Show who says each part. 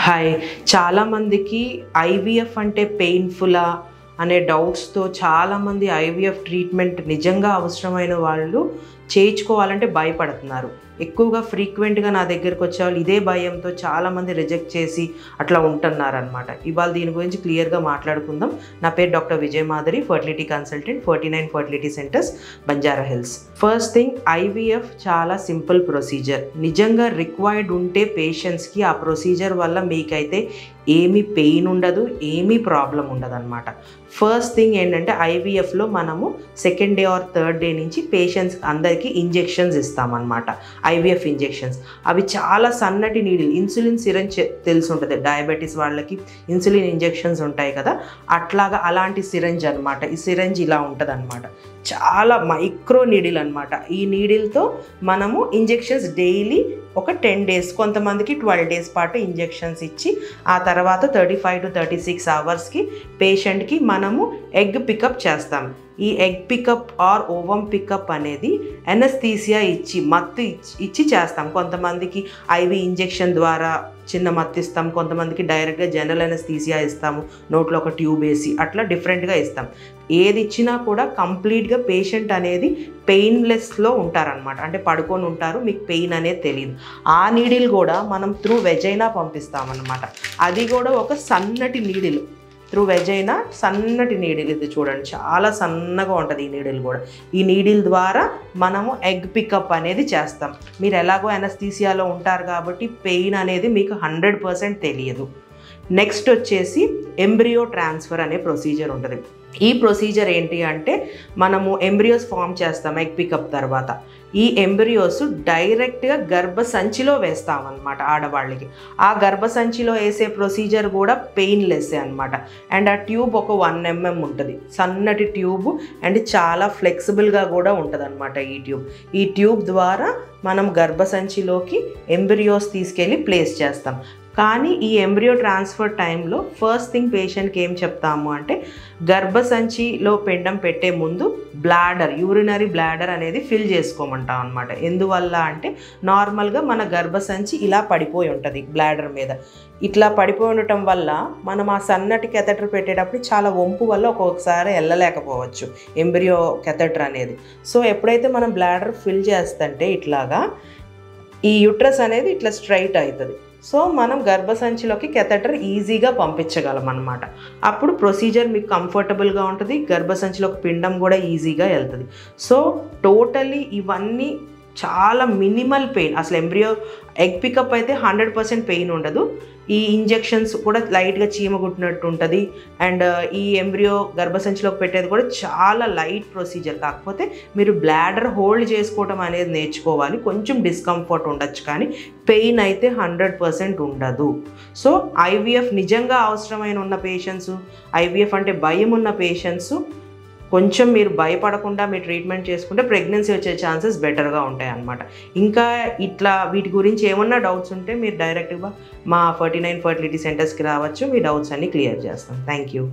Speaker 1: Hi, చాలామందికి IVF అంటే పెయిన్ఫుల్లా అనే డౌట్స్తో చాలామంది ఐవీఎఫ్ ట్రీట్మెంట్ నిజంగా అవసరమైన వాళ్ళు చేయించుకోవాలంటే భయపడుతున్నారు. ఎక్కువగా ఫ్రీక్వెంట్గా నా దగ్గరికి వచ్చేవాళ్ళు ఇదే భయంతో చాలామంది రిజెక్ట్ చేసి అట్లా ఉంటున్నారనమాట. ఇవాళ దీని గురించి క్లియర్గా మాట్లాడుకుందాం. నా పేరు doctor Vijay Madhuri, fertility consultant, 49 fertility centres, Banjara hills. First thing, IVF చాలా సింపుల్ ప్రొసీజర్. నిజంగా రిక్వైర్డ్ ఉంటే పేషెంట్స్కి ఆ ప్రొసీజర్ వల్ల మీకైతే ఏమీ పెయిన్ ఉండదు, ఏమీ ప్రాబ్లం ఉండదు అనమాట. ఫస్ట్ థింగ్ ఏంటంటే ఐవీఎఫ్లో మనము second day or third day నుంచి పేషెంట్స్ అందరికీ ఇంజెక్షన్స్ ఇస్తామన్నమాట. ఐవీఎఫ్ ఇంజెక్షన్స్ అవి చాలా సన్నటి నీడిల్, ఇన్సులిన్ సిరంజ్ తెలిసి ఉంటుంది, డయాబెటీస్ వాళ్ళకి ఇన్సులిన్ ఇంజెక్షన్స్ ఉంటాయి కదా, అట్లాగా అలాంటి సిరంజ్ అనమాట. ఈ సిరంజ్ ఇలా ఉంటుంది అనమాట, చాలా మైక్రో నీడిల్ అనమాట. ఈ నీడిల్తో మనము ఇంజెక్షన్స్ డైలీ ఒక 10 days, కొంతమందికి 12 days పాటు ఇంజెక్షన్స్ ఇచ్చి ఆ తర్వాత 35 to 36 hours పేషెంట్కి మనము ఎగ్ పికప్ చేస్తాం. ఈ egg pickup or ovum pickup అనేది ఎనస్థీసియా ఇచ్చి మత్తు ఇచ్చి చేస్తాం. కొంతమందికి ఐవీ ఇంజెక్షన్ ద్వారా చిన్న మత్తు ఇస్తాం, కొంతమందికి డైరెక్ట్గా జనరల్ ఎనస్థీసియా ఇస్తాము, నోట్లో ఒక ట్యూబ్ వేసి అట్లా డిఫరెంట్గా ఇస్తాం. ఏది ఇచ్చినా కూడా కంప్లీట్గా పేషెంట్ అనేది పెయిన్లెస్లో ఉంటారనమాట. అంటే పడుకొని ఉంటారు, మీకు పెయిన్ అనేది తెలియదు. ఆ నీడిల్ కూడా మనం త్రూ వెజైనా పంపిస్తామన్నమాట. అది కూడా ఒక సన్నటి నీడిల్, త్రూ వెజైనా సన్నటి నీడిల్. ఇది చూడండి, చాలా సన్నగా ఉంటుంది ఈ నీడిల్ కూడా. ఈ నీడిల్ ద్వారా మనము ఎగ్ పికప్ అనేది చేస్తాం. మీరు ఎలాగో ఎనస్థీసియాలో ఉంటారు కాబట్టి పెయిన్ అనేది మీకు 100% తెలియదు. నెక్స్ట్ వచ్చేసి ఎంబ్రియో ట్రాన్స్ఫర్ అనే ప్రొసీజర్ ఉంటుంది. ఈ ప్రొసీజర్ ఏంటి అంటే మనము ఎంబ్రియోస్ ఫామ్ చేస్తాం ఎగ్ పికప్ తర్వాత. ఈ ఎంబ్రియోస్ డైరెక్ట్గా గర్భసంచిలో వేస్తామన్నమాట ఆడవాళ్ళకి. ఆ గర్భసంచిలో వేసే ప్రొసీజర్ కూడా పెయిన్లెస్సే అనమాట. అండ్ ఆ ట్యూబ్ ఒక 1 mm ఉంటుంది, సన్నటి ట్యూబ్, అండ్ చాలా ఫ్లెక్సిబుల్గా కూడా ఉంటుంది అనమాట ఈ ట్యూబ్ ద్వారా మనం గర్భసంచిలోకి ఎంబ్రియోస్ తీసుకెళ్ళి ప్లేస్ చేస్తాం. కానీ ఈ ఎంబ్రియో ట్రాన్స్ఫర్ టైంలో ఫస్ట్ థింగ్ పేషెంట్కి ఏం చెప్తాము అంటే గర్భసంచిలో పిండం పెట్టే ముందు యూరినరీ బ్లాడర్ అనేది ఫిల్ చేసుకోమంటాం అనమాట. ఎందువల్ల అంటే నార్మల్గా మన గర్భసంచి ఇలా పడిపోయి ఉంటుంది బ్లాడర్ మీద. ఇట్లా పడిపోయి ఉండటం వల్ల మనం ఆ సన్నటి కెథెటర్ పెట్టేటప్పుడు చాలా వంపు వల్ల ఒక్కొక్కసారి వెళ్ళలేకపోవచ్చు ఎంబ్రియో కెథెటర్ అనేది. సో ఎప్పుడైతే మనం బ్లాడర్ ఫిల్ చేస్తుంటే ఇట్లాగా ఈ యూట్రస్ అనేది ఇట్లా స్ట్రైట్ అవుతుంది. సో మనం గర్భసంచిలోకి కెథెటర్ ఈజీగా పంపించగలం అన్నమాట. అప్పుడు ప్రొసీజర్ మీకు కంఫర్టబుల్గా ఉంటుంది, గర్భసంచిలోకి పిండం కూడా ఈజీగా వెళ్తుంది. సో టోటలీ ఇవన్నీ చాలా మినిమల్ పెయిన్. అసలు ఎంబ్రియో ఎగ్ పికప్ అయితే 100% పెయిన్ ఉండదు. ఈ ఇంజెక్షన్స్ కూడా లైట్గా చీమ కుట్టినట్టు ఉంటుంది. అండ్ ఈ ఎంబ్రియో గర్భసంచిలోకి పెట్టేది కూడా చాలా లైట్ ప్రొసీజర్. కాకపోతే మీరు బ్లాడర్ హోల్డ్ చేసుకోవడం అనేది నేర్చుకోవాలి. కొంచెం డిస్కంఫర్ట్ ఉండొచ్చు కానీ పెయిన్ అయితే 100% ఉండదు. సో ఐవీఎఫ్ నిజంగా అవసరమైన ఉన్న పేషెంట్స్, ఐవీఎఫ్ అంటే భయం ఉన్న పేషెంట్స్ కొంచెం మీరు భయపడకుండా మీరు ట్రీట్మెంట్ చేసుకుంటే ప్రెగ్నెన్సీ వచ్చే ఛాన్సెస్ బెటర్గా ఉంటాయి అన్నమాట. ఇంకా ఇట్లా వీటి గురించి ఏమన్నా డౌట్స్ ఉంటే మీరు డైరెక్ట్గా మా 49 ఫర్టిలిటీ సెంటర్స్కి రావచ్చు, మీ డౌట్స్ అన్నీ క్లియర్ చేస్తాం. Thank you.